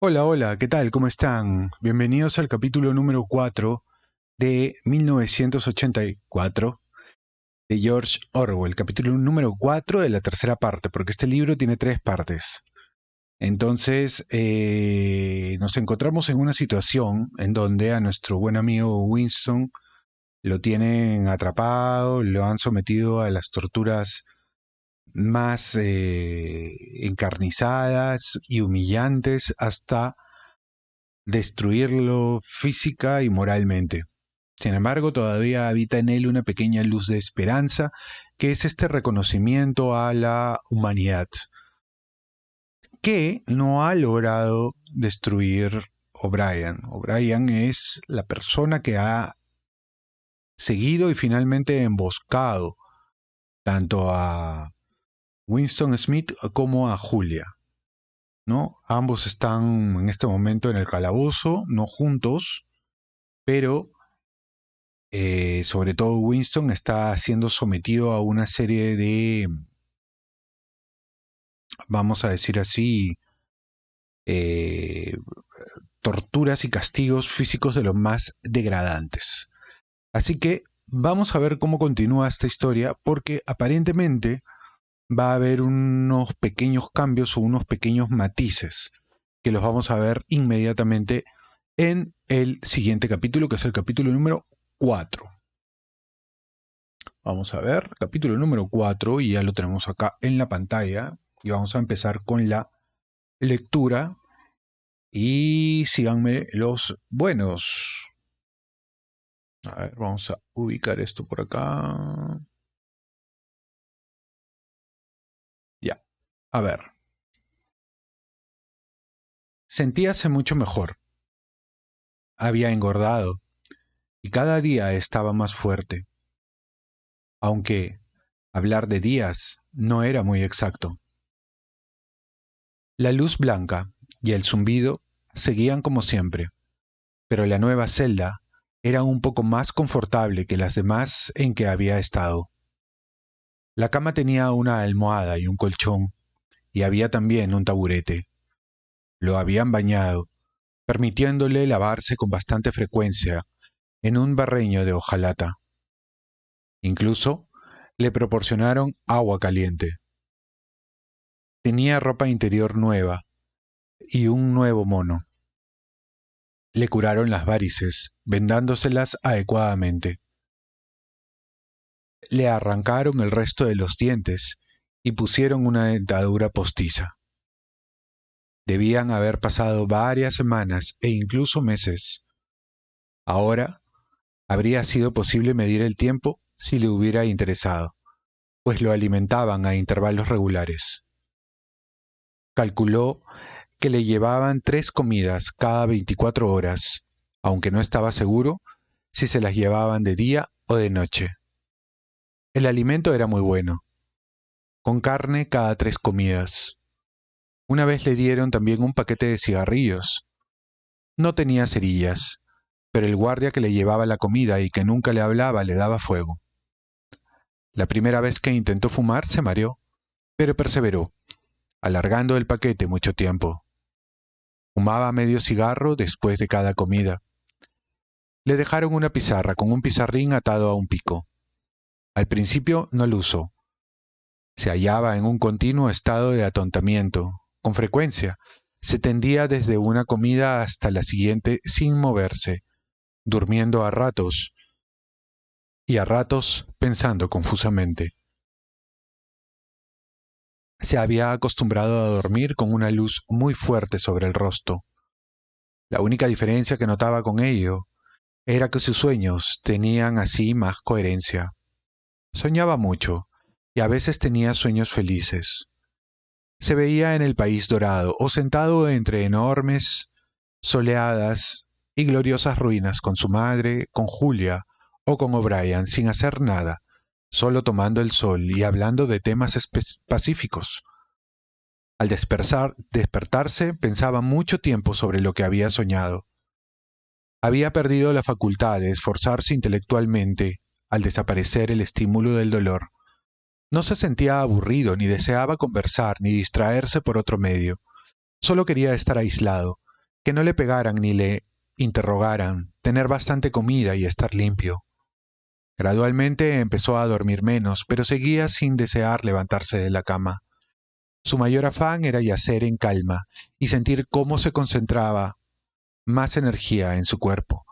Hola, hola, ¿qué tal? ¿Cómo están? Bienvenidos al capítulo número 4 de 1984 de George Orwell, capítulo número 4 de la tercera parte, porque este libro tiene tres partes. Entonces, nos encontramos en una situación en donde a nuestro buen amigo Winston lo tienen atrapado, lo han sometido a las torturas más encarnizadas y humillantes hasta destruirlo física y moralmente. Sin embargo, todavía habita en él una pequeña luz de esperanza, que es este reconocimiento a la humanidad, que no ha logrado destruir O'Brien. O'Brien es la persona que ha seguido y finalmente emboscado tanto a Winston Smith como a Julia, ¿no? Ambos están en este momento en el calabozo, no juntos, pero sobre todo Winston está siendo sometido a una serie de, vamos a decir así, eh, torturas y castigos físicos de los más degradantes. Así que vamos a ver cómo continúa esta historia, porque aparentemente va a haber unos pequeños cambios o unos pequeños matices que los vamos a ver inmediatamente en el siguiente capítulo, que es el capítulo número 4. Vamos a ver, capítulo número 4 y ya lo tenemos acá en la pantalla. Y vamos a empezar con la lectura. Y síganme los buenos. A ver, vamos a ubicar esto por acá. Ya, a ver. Sentíase mucho mejor. Había engordado y cada día estaba más fuerte. Aunque hablar de días no era muy exacto. La luz blanca y el zumbido seguían como siempre, pero la nueva celda era un poco más confortable que las demás en que había estado. La cama tenía una almohada y un colchón, y había también un taburete. Lo habían bañado, permitiéndole lavarse con bastante frecuencia en un barreño de hojalata. Incluso le proporcionaron agua caliente. Tenía ropa interior nueva y un nuevo mono. Le curaron las varices, vendándoselas adecuadamente. Le arrancaron el resto de los dientes y pusieron una dentadura postiza. Debían haber pasado varias semanas e incluso meses. Ahora habría sido posible medir el tiempo si le hubiera interesado, pues lo alimentaban a intervalos regulares. Calculó que le llevaban 3 comidas cada 24 horas, aunque no estaba seguro si se las llevaban de día o de noche. El alimento era muy bueno, con carne cada 3 comidas. Una vez le dieron también un paquete de cigarrillos. No tenía cerillas, pero el guardia que le llevaba la comida y que nunca le hablaba le daba fuego. La primera vez que intentó fumar se mareó, pero perseveró, alargando el paquete mucho tiempo. Fumaba medio cigarro después de cada comida. Le dejaron una pizarra con un pizarrín atado a un pico. Al principio no lo usó. Se hallaba en un continuo estado de atontamiento. Con frecuencia, se tendía desde una comida hasta la siguiente sin moverse, durmiendo a ratos y a ratos pensando confusamente. Se había acostumbrado a dormir con una luz muy fuerte sobre el rostro. La única diferencia que notaba con ello era que sus sueños tenían así más coherencia. Soñaba mucho y a veces tenía sueños felices. Se veía en el país dorado o sentado entre enormes, soleadas y gloriosas ruinas con su madre, con Julia o con O'Brien sin hacer nada, solo tomando el sol y hablando de temas pacíficos. Al despertarse pensaba mucho tiempo sobre lo que había soñado. Había perdido la facultad de esforzarse intelectualmente al desaparecer el estímulo del dolor. No se sentía aburrido, ni deseaba conversar, ni distraerse por otro medio. Solo quería estar aislado, que no le pegaran ni le interrogaran, tener bastante comida y estar limpio. Gradualmente empezó a dormir menos, pero seguía sin desear levantarse de la cama. Su mayor afán era yacer en calma y sentir cómo se concentraba más energía en su cuerpo.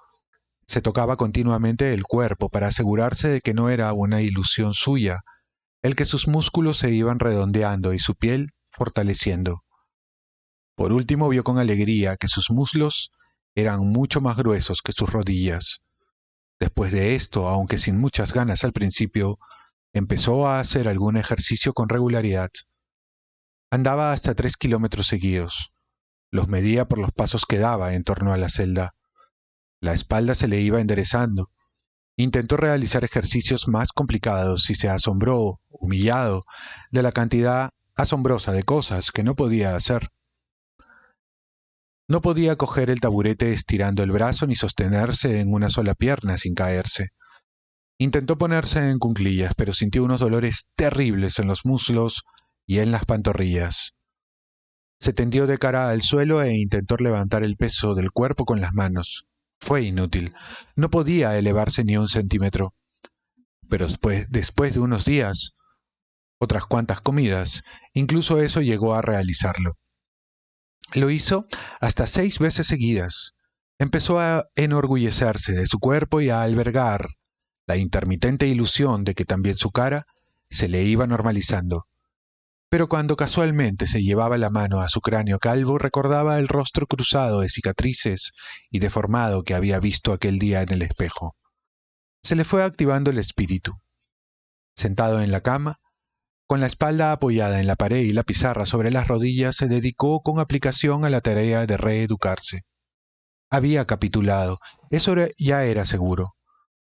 Se tocaba continuamente el cuerpo para asegurarse de que no era una ilusión suya, el que sus músculos se iban redondeando y su piel fortaleciendo. Por último vio con alegría que sus muslos eran mucho más gruesos que sus rodillas. Después de esto, aunque sin muchas ganas al principio, empezó a hacer algún ejercicio con regularidad. Andaba hasta 3 kilómetros seguidos. Los medía por los pasos que daba en torno a la celda. La espalda se le iba enderezando. Intentó realizar ejercicios más complicados y se asombró, humillado, de la cantidad asombrosa de cosas que no podía hacer. No podía coger el taburete estirando el brazo ni sostenerse en una sola pierna sin caerse. Intentó ponerse en cuclillas, pero sintió unos dolores terribles en los muslos y en las pantorrillas. Se tendió de cara al suelo e intentó levantar el peso del cuerpo con las manos. Fue inútil. No podía elevarse ni un centímetro. Pero después de unos días, otras cuantas comidas, incluso eso llegó a realizarlo. Lo hizo hasta 6 veces seguidas. Empezó a enorgullecerse de su cuerpo y a albergar la intermitente ilusión de que también su cara se le iba normalizando. Pero cuando casualmente se llevaba la mano a su cráneo calvo, recordaba el rostro cruzado de cicatrices y deformado que había visto aquel día en el espejo. Se le fue activando el espíritu. Sentado en la cama, con la espalda apoyada en la pared y la pizarra sobre las rodillas, se dedicó con aplicación a la tarea de reeducarse. Había capitulado, ya era seguro.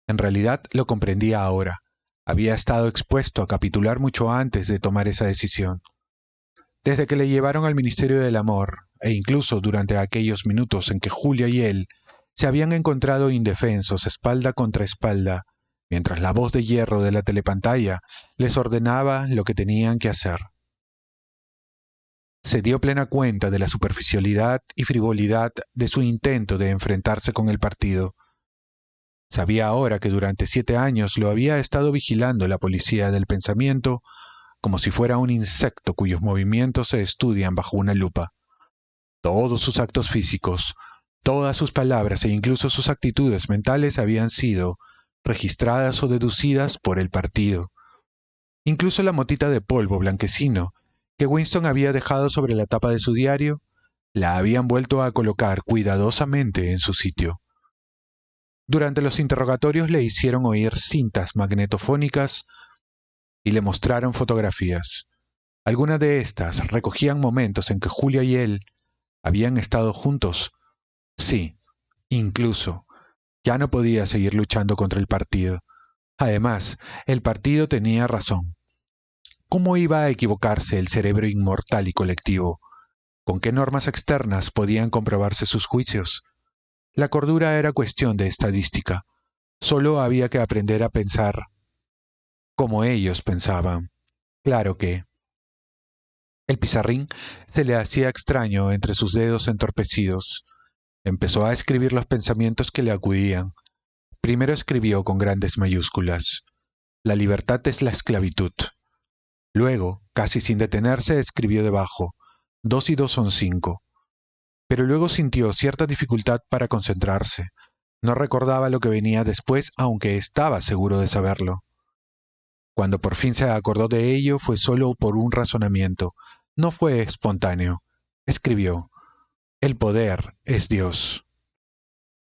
En realidad lo comprendía ahora. Había estado expuesto a capitular mucho antes de tomar esa decisión. Desde que le llevaron al Ministerio del Amor, e incluso durante aquellos minutos en que Julia y él se habían encontrado indefensos espalda contra espalda, mientras la voz de hierro de la telepantalla les ordenaba lo que tenían que hacer. Se dio plena cuenta de la superficialidad y frivolidad de su intento de enfrentarse con el partido. Sabía ahora que durante 7 años lo había estado vigilando la policía del pensamiento como si fuera un insecto cuyos movimientos se estudian bajo una lupa. Todos sus actos físicos, todas sus palabras e incluso sus actitudes mentales habían sido registradas o deducidas por el partido. Incluso la motita de polvo blanquecino que Winston había dejado sobre la tapa de su diario, la habían vuelto a colocar cuidadosamente en su sitio. Durante los interrogatorios le hicieron oír cintas magnetofónicas y le mostraron fotografías. Algunas de estas recogían momentos en que Julia y él habían estado juntos. Sí, incluso, ya no podía seguir luchando contra el partido. Además, el partido tenía razón. ¿Cómo iba a equivocarse el cerebro inmortal y colectivo? ¿Con qué normas externas podían comprobarse sus juicios? La cordura era cuestión de estadística. Solo había que aprender a pensar como ellos pensaban. Claro que el pizarrín se le hacía extraño entre sus dedos entorpecidos. Empezó a escribir los pensamientos que le acudían. Primero escribió con grandes mayúsculas: la libertad es la esclavitud. Luego, casi sin detenerse, escribió debajo: 2 y 2 son 5. Pero luego sintió cierta dificultad para concentrarse. No recordaba lo que venía después, aunque estaba seguro de saberlo. Cuando por fin se acordó de ello, fue solo por un razonamiento. No fue espontáneo. Escribió: el poder es Dios.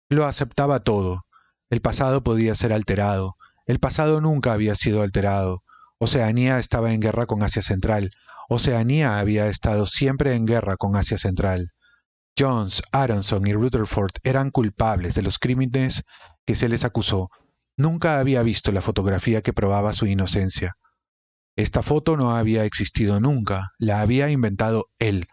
Lo aceptaba todo. El pasado podía ser alterado. El pasado nunca había sido alterado. Oceanía estaba en guerra con Asia Central. Oceanía había estado siempre en guerra con Asia Central. Jones, Aronson y Rutherford eran culpables de los crímenes que se les acusó. Nunca había visto la fotografía que probaba su inocencia. Esta foto no había existido nunca, la había inventado él.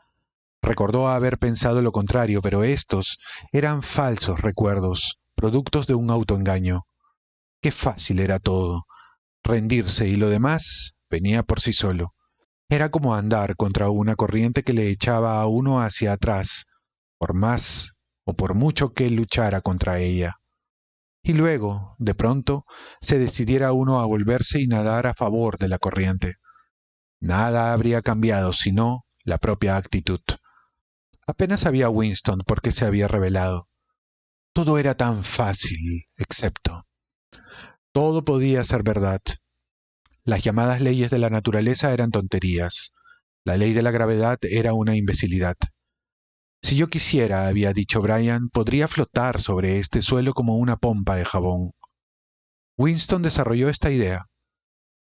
Recordó haber pensado lo contrario, pero estos eran falsos recuerdos, productos de un autoengaño. Qué fácil era todo. Rendirse y lo demás venía por sí solo. Era como andar contra una corriente que le echaba a uno hacia atrás, por más o por mucho que luchara contra ella. Y luego, de pronto, se decidiera uno a volverse y nadar a favor de la corriente. Nada habría cambiado sino la propia actitud. Apenas sabía Winston por qué se había rebelado. Todo era tan fácil, excepto. Todo podía ser verdad. Las llamadas leyes de la naturaleza eran tonterías. La ley de la gravedad era una imbecilidad. Si yo quisiera, había dicho Brian, podría flotar sobre este suelo como una pompa de jabón. Winston desarrolló esta idea.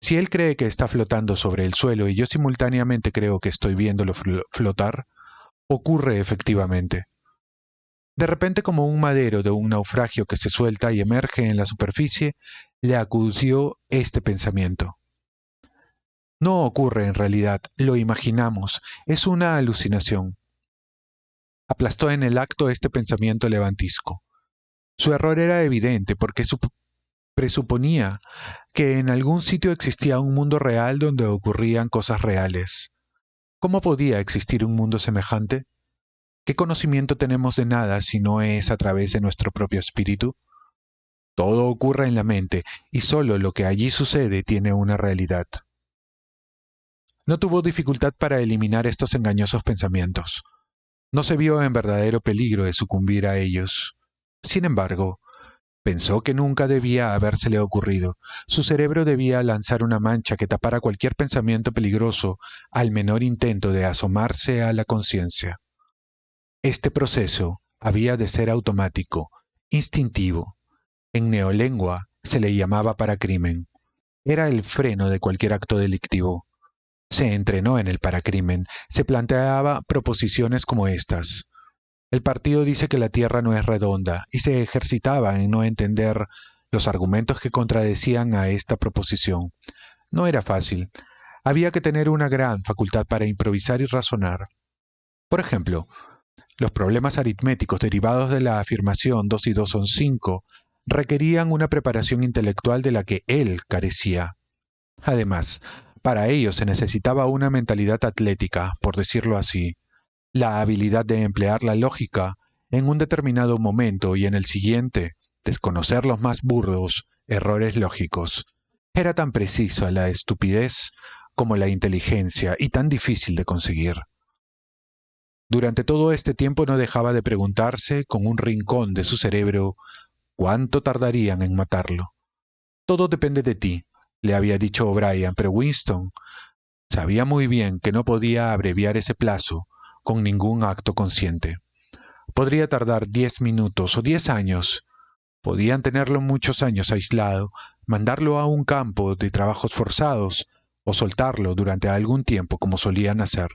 Si él cree que está flotando sobre el suelo y yo simultáneamente creo que estoy viéndolo flotar, ocurre efectivamente. De repente, como un madero de un naufragio que se suelta y emerge en la superficie, le acudió este pensamiento. No ocurre en realidad, lo imaginamos, es una alucinación. Aplastó en el acto este pensamiento levantisco. Su error era evidente porque presuponía que en algún sitio existía un mundo real donde ocurrían cosas reales. ¿Cómo podía existir un mundo semejante? ¿Qué conocimiento tenemos de nada si no es a través de nuestro propio espíritu? Todo ocurre en la mente y solo lo que allí sucede tiene una realidad. No tuvo dificultad para eliminar estos engañosos pensamientos. No se vio en verdadero peligro de sucumbir a ellos. Sin embargo, pensó que nunca debía habérsele ocurrido. Su cerebro debía lanzar una mancha que tapara cualquier pensamiento peligroso al menor intento de asomarse a la conciencia. Este proceso había de ser automático, instintivo. En neolengua se le llamaba paracrimen. Era el freno de cualquier acto delictivo. Se entrenó en el paracrimen, se planteaba proposiciones como estas. El partido dice que la Tierra no es redonda y se ejercitaba en no entender los argumentos que contradecían a esta proposición. No era fácil. Había que tener una gran facultad para improvisar y razonar. Por ejemplo, los problemas aritméticos derivados de la afirmación 2 y 2 son 5 requerían una preparación intelectual de la que él carecía. Además, para ello se necesitaba una mentalidad atlética, por decirlo así, la habilidad de emplear la lógica en un determinado momento y en el siguiente desconocer los más burdos errores lógicos. Era tan precisa la estupidez como la inteligencia y tan difícil de conseguir. Durante todo este tiempo no dejaba de preguntarse con un rincón de su cerebro cuánto tardarían en matarlo. Todo depende de ti, le había dicho O'Brien, pero Winston sabía muy bien que no podía abreviar ese plazo con ningún acto consciente. Podría tardar 10 minutos o 10 años. Podían tenerlo muchos años aislado, mandarlo a un campo de trabajos forzados o soltarlo durante algún tiempo como solían hacer.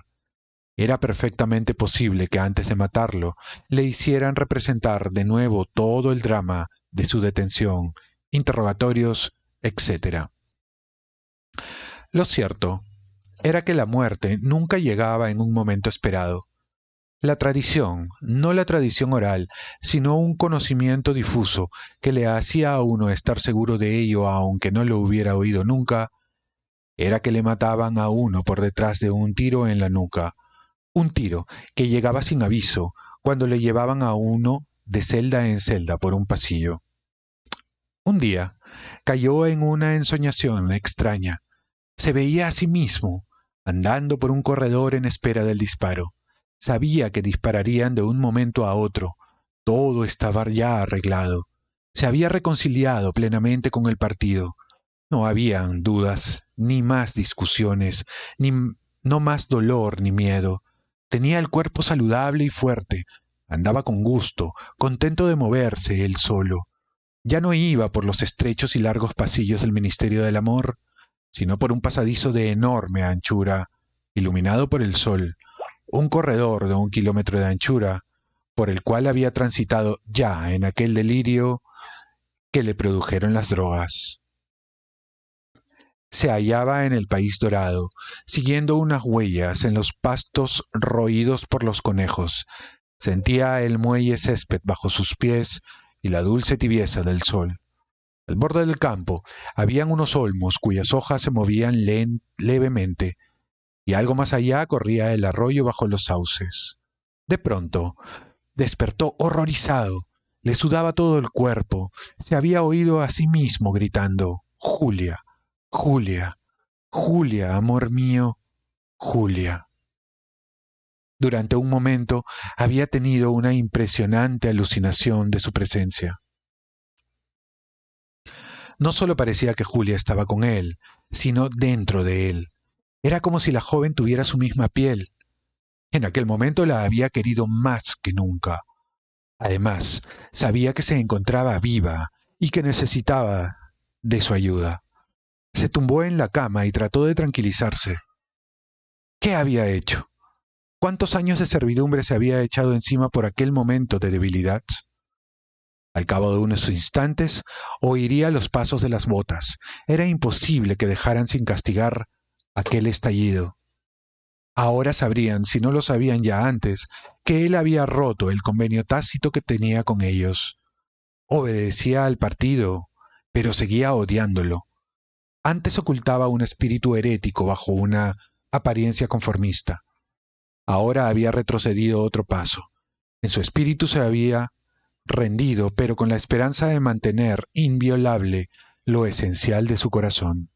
Era perfectamente posible que antes de matarlo le hicieran representar de nuevo todo el drama de su detención, interrogatorios, etc. Lo cierto era que la muerte nunca llegaba en un momento esperado. La tradición, no la tradición oral, sino un conocimiento difuso que le hacía a uno estar seguro de ello aunque no lo hubiera oído nunca, era que le mataban a uno por detrás de un tiro en la nuca, un tiro que llegaba sin aviso cuando le llevaban a uno de celda en celda por un pasillo. Un día cayó en una ensoñación extraña. Se veía a sí mismo andando por un corredor en espera del disparo. Sabía que dispararían de un momento a otro. Todo estaba ya arreglado. Se había reconciliado plenamente con el partido. No habían dudas, ni más discusiones, no más dolor ni miedo. Tenía el cuerpo saludable y fuerte. Andaba con gusto, contento de moverse él solo. Ya no iba por los estrechos y largos pasillos del Ministerio del Amor, sino por un pasadizo de enorme anchura, iluminado por el sol, un corredor de 1 kilómetro de anchura, por el cual había transitado ya en aquel delirio que le produjeron las drogas. Se hallaba en el país dorado, siguiendo unas huellas en los pastos roídos por los conejos. Sentía el muelle césped bajo sus pies y la dulce tibieza del sol. Al borde del campo habían unos olmos cuyas hojas se movían levemente, y algo más allá corría el arroyo bajo los sauces. De pronto, Despertó horrorizado. Le sudaba todo el cuerpo. Se había oído a sí mismo gritando: Julia, Julia, Julia, amor mío, Julia. Durante un momento había tenido una impresionante alucinación de su presencia. No solo parecía que Julia estaba con él, sino dentro de él. Era como si la joven tuviera su misma piel. En aquel momento la había querido más que nunca. Además, sabía que se encontraba viva y que necesitaba de su ayuda. Se tumbó en la cama y trató de tranquilizarse. ¿Qué había hecho? ¿Cuántos años de servidumbre se había echado encima por aquel momento de debilidad? Al cabo de unos instantes, oiría los pasos de las botas. Era imposible que dejaran sin castigar aquel estallido. Ahora sabrían, si no lo sabían ya antes, que él había roto el convenio tácito que tenía con ellos. Obedecía al partido, pero seguía odiándolo. Antes ocultaba un espíritu herético bajo una apariencia conformista. Ahora había retrocedido otro paso. En su espíritu se había rendido, pero con la esperanza de mantener inviolable lo esencial de su corazón.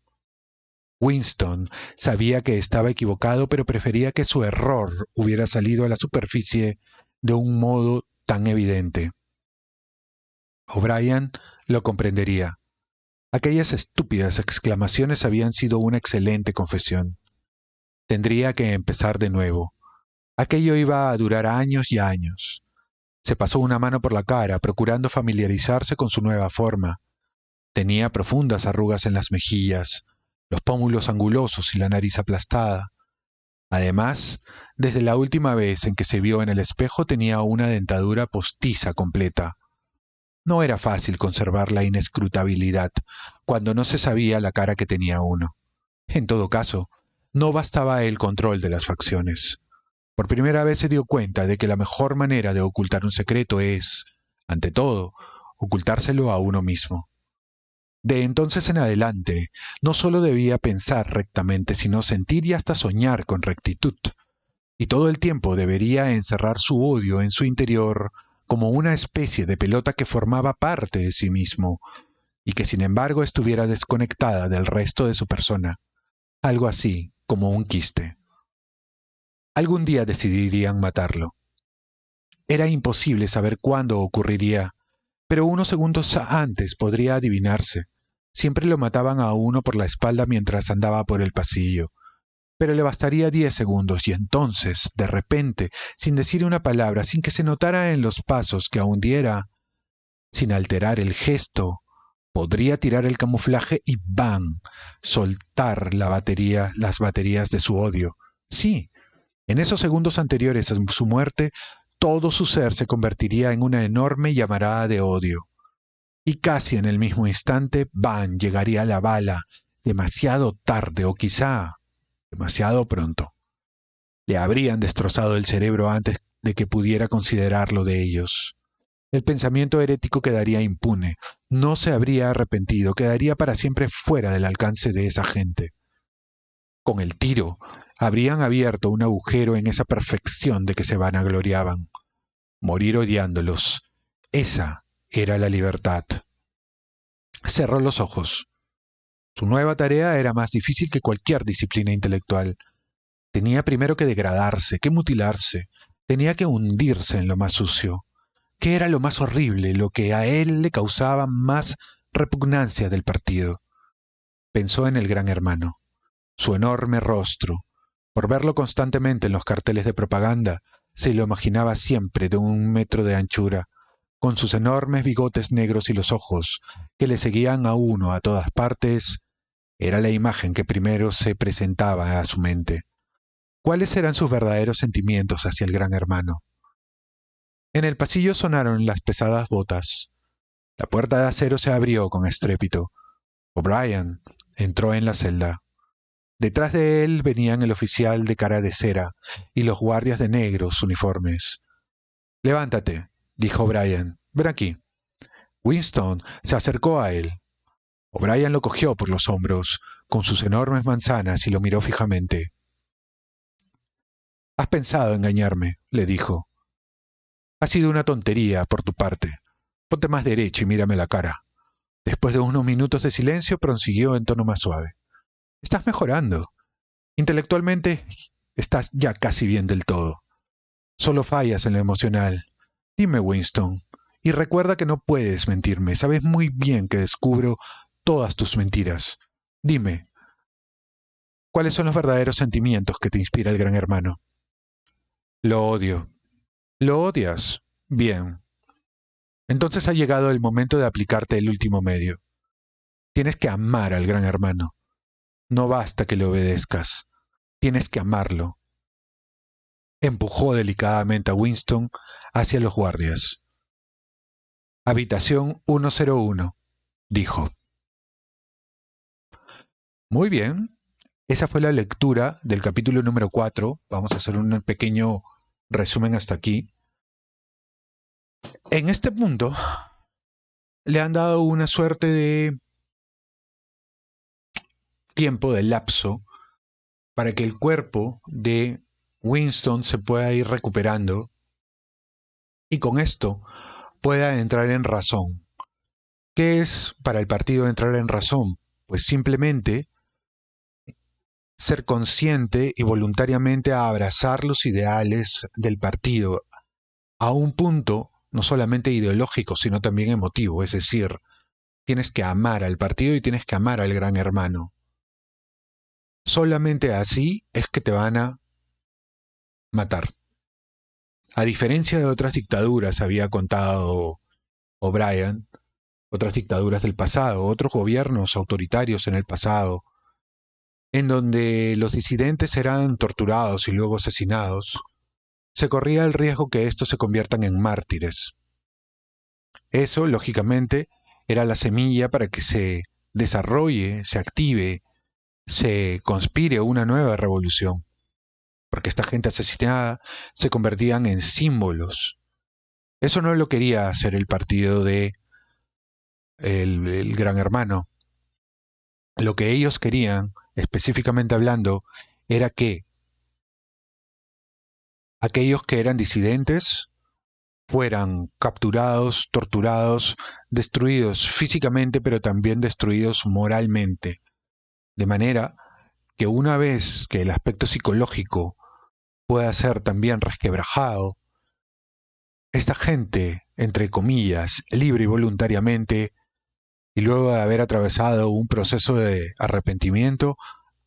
Winston sabía que estaba equivocado, pero prefería que su error hubiera salido a la superficie de un modo tan evidente. O'Brien lo comprendería. Aquellas estúpidas exclamaciones habían sido una excelente confesión. Tendría que empezar de nuevo. Aquello iba a durar años y años. Se pasó una mano por la cara, procurando familiarizarse con su nueva forma. Tenía profundas arrugas en las mejillas, los pómulos angulosos y la nariz aplastada. Además, desde la última vez en que se vio en el espejo tenía una dentadura postiza completa. No era fácil conservar la inescrutabilidad cuando no se sabía la cara que tenía uno. En todo caso, no bastaba el control de las facciones. Por primera vez se dio cuenta de que la mejor manera de ocultar un secreto es, ante todo, ocultárselo a uno mismo. De entonces en adelante, no solo debía pensar rectamente, sino sentir y hasta soñar con rectitud. Y todo el tiempo debería encerrar su odio en su interior como una especie de pelota que formaba parte de sí mismo y que sin embargo estuviera desconectada del resto de su persona, algo así como un quiste. Algún día decidirían matarlo. Era imposible saber cuándo ocurriría, pero unos segundos antes podría adivinarse. Siempre lo mataban a uno por la espalda mientras andaba por el pasillo. Pero le bastaría 10 segundos y entonces, de repente, sin decir una palabra, sin que se notara en los pasos que aún diera, sin alterar el gesto, podría tirar el camuflaje y ¡bam! Soltar las baterías de su odio. Sí, en esos segundos anteriores a su muerte, todo su ser se convertiría en una enorme llamarada de odio. Y casi en el mismo instante, ¡bam!, llegaría la bala, demasiado tarde o quizá demasiado pronto. Le habrían destrozado el cerebro antes de que pudiera considerarlo de ellos. El pensamiento herético quedaría impune, no se habría arrepentido, quedaría para siempre fuera del alcance de esa gente. Con el tiro, habrían abierto un agujero en esa perfección de que se vanagloriaban. Morir odiándolos. Esa era la libertad. Cerró los ojos. Su nueva tarea era más difícil que cualquier disciplina intelectual. Tenía primero que degradarse, que mutilarse, tenía que hundirse en lo más sucio. ¿Qué era lo más horrible, lo que a él le causaba más repugnancia del partido? Pensó en el Gran Hermano, su enorme rostro. Por verlo constantemente en los carteles de propaganda, se lo imaginaba siempre de 1 metro de anchura, con sus enormes bigotes negros y los ojos, que le seguían a uno a todas partes. Era la imagen que primero se presentaba a su mente. ¿Cuáles eran sus verdaderos sentimientos hacia el Gran Hermano? En el pasillo sonaron las pesadas botas. La puerta de acero se abrió con estrépito. O'Brien entró en la celda. Detrás de él venían el oficial de cara de cera y los guardias de negros uniformes. «Levántate», dijo O'Brien. «Ven aquí». Winston se acercó a él. O'Brien lo cogió por los hombros, con sus enormes manzanas, y lo miró fijamente. «Has pensado engañarme», le dijo. Ha sido una tontería por tu parte. Ponte más derecho y mírame la cara. Después de unos minutos de silencio, prosiguió en tono más suave. Estás mejorando. Intelectualmente, estás ya casi bien del todo. Solo fallas en lo emocional. Dime, Winston, y recuerda que no puedes mentirme. Sabes muy bien que descubro todas tus mentiras. Dime, ¿cuáles son los verdaderos sentimientos que te inspira el Gran Hermano? Lo odio. ¿Lo odias? Bien. Entonces ha llegado el momento de aplicarte el último medio. Tienes que amar al Gran Hermano. No basta que le obedezcas. Tienes que amarlo. Empujó delicadamente a Winston hacia los guardias. Habitación 101, dijo. Muy bien. Esa fue la lectura del capítulo número 4. Vamos a hacer un pequeño resumen hasta aquí. En este punto le han dado una suerte de tiempo, de lapso, para que el cuerpo de Winston se pueda ir recuperando y con esto pueda entrar en razón. ¿Qué es para el partido entrar en razón? Pues simplemente ser consciente y voluntariamente abrazar los ideales del partido a un punto no solamente ideológico, sino también emotivo. Es decir, tienes que amar al partido y tienes que amar al Gran Hermano. Solamente así es que te van a matar. A diferencia de otras dictaduras, había contado O'Brien, otras dictaduras del pasado, otros gobiernos autoritarios en el pasado, en donde los disidentes eran torturados y luego asesinados, se corría el riesgo que estos se conviertan en mártires. Eso, lógicamente, era la semilla para que se desarrolle, se active, se conspire una nueva revolución, porque esta gente asesinada se convertían en símbolos. Eso no lo quería hacer el partido de el Gran Hermano. Lo que ellos querían, específicamente hablando, era que aquellos que eran disidentes fueran capturados, torturados, destruidos físicamente, pero también destruidos moralmente. De manera que una vez que el aspecto psicológico pueda ser también resquebrajado, esta gente, entre comillas, libre y voluntariamente, y luego de haber atravesado un proceso de arrepentimiento,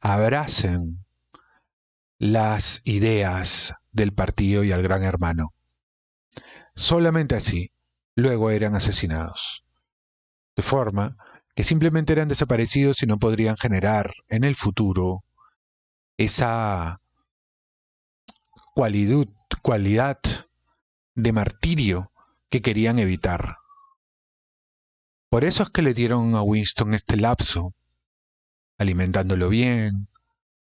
abracen las ideas del partido y al Gran Hermano. Solamente así, luego eran asesinados. De forma que simplemente eran desaparecidos y no podrían generar en el futuro esa cualidad de martirio que querían evitar. Por eso es que le dieron a Winston este lapso, alimentándolo bien,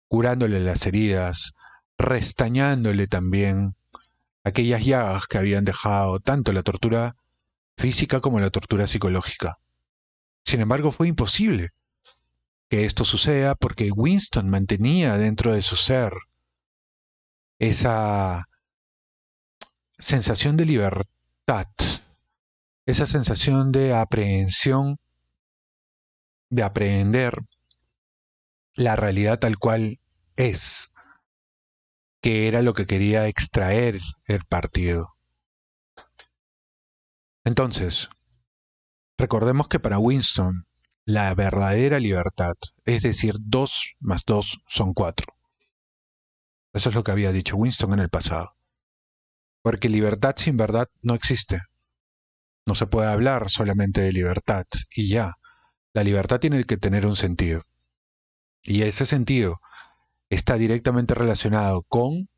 curándole las heridas, restañándole también aquellas llagas que habían dejado tanto la tortura física como la tortura psicológica. Sin embargo, fue imposible que esto suceda porque Winston mantenía dentro de su ser esa sensación de libertad, esa sensación de aprehensión, de aprehender la realidad tal cual es, que era lo que quería extraer el partido. Entonces, recordemos que para Winston, la verdadera libertad, es decir, 2 más 2 son 4. Eso es lo que había dicho Winston en el pasado. Porque libertad sin verdad no existe. No se puede hablar solamente de libertad y ya. La libertad tiene que tener un sentido. Y ese sentido está directamente relacionado con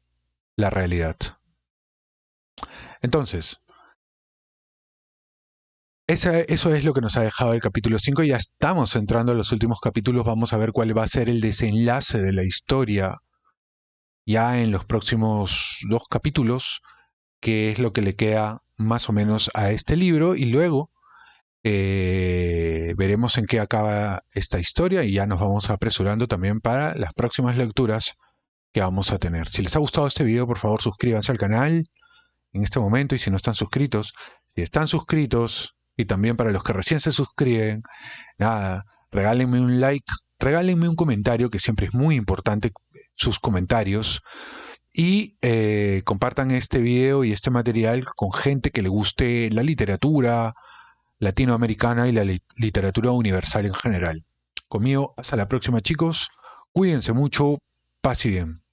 la realidad. Entonces, eso es lo que nos ha dejado el capítulo 5. Ya estamos entrando a los últimos capítulos. Vamos a ver cuál va a ser el desenlace de la historia ya en los próximos 2 capítulos, que es lo que le queda más o menos a este libro. Y luego veremos en qué acaba esta historia y ya nos vamos apresurando también para las próximas lecturas que vamos a tener. Si les ha gustado este video, por favor suscríbanse al canal, en este momento, y si no están suscritos, si están suscritos, y también para los que recién se suscriben, nada, regálenme un like, regálenme un comentario, que siempre es muy importante, sus comentarios, y compartan este video y este material con gente que le guste la literatura latinoamericana y la literatura universal en general. Conmigo, hasta la próxima, chicos. Cuídense mucho, paz y bien.